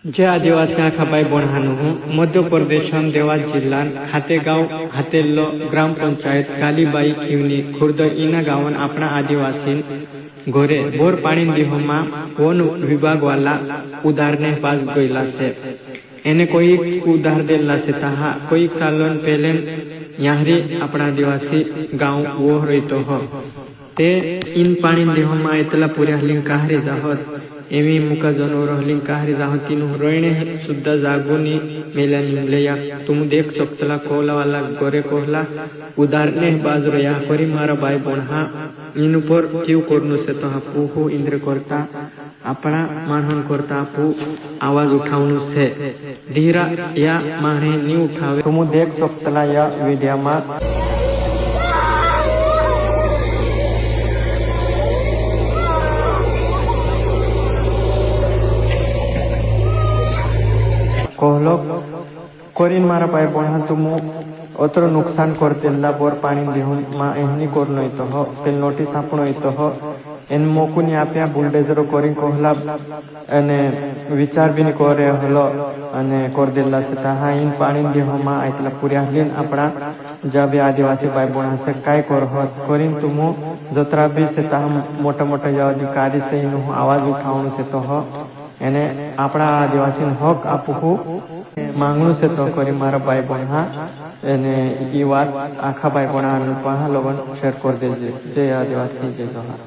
जय आदिवासी आखा भाई बोणहानु मध्य प्रदेश देवास जिल्हा खातेगाव हातेल्लो ग्रामपंचायत कालीबाई खिवनी खुर्द इना गावन अपना आदिवासी घोरे बोर पानी दिहोमा वन विभाग वाला उधारने पास गईला से एने कोई उधार देला से तहा कोई सालन पहले याहरी अपना आदिवासी गांव वो रहीतो हो ते इन पानी दिहोमा इतला पूरे हलिंग काहरे जाहत एवी मुका जनवर हलिंग काहरे जाहत तीन रोइने सुद्धा जागोनी मेला निमलेया तुम देख सकतला कोला वाला गोरे कोहला उदारने बाजरो या करी मारा बाय बोणहा इन ऊपर जीव करनु से तो पुहु इंद्र करता अपना मानहन करता अपू आवाज उठावनु से धीरा या माने नी उठावे तुम देख सकतला या वीडियो में कहलो कोरिन मारा पाय बोणहा तुम अत्र नुकसान करतेला बोर पानी देहून मा एहनी करनो इतो हो पेल नोटिस आपनो इतो हो एन मोकुनी आप्या बुलडोजर कोरिन कहला अने विचार भी नहीं करे हलो अने कर देला से ताहा इन पानी देहो मा आइतला पूरे हलिन अपना जब आदिवासी भाई बोणा से काय कर हो कोरिन तुम जतरा भी से ताहा मोटा मोटा या अधिकारी से इन आवाज उठावनु से तो हो एने अपना आदिवासी हक आपू मांगणु से तो करी मारा भाई बोणा एने ई बात आखा भाई बोणा लोगन शेयर कर दे जय आदिवासी जय जोहार।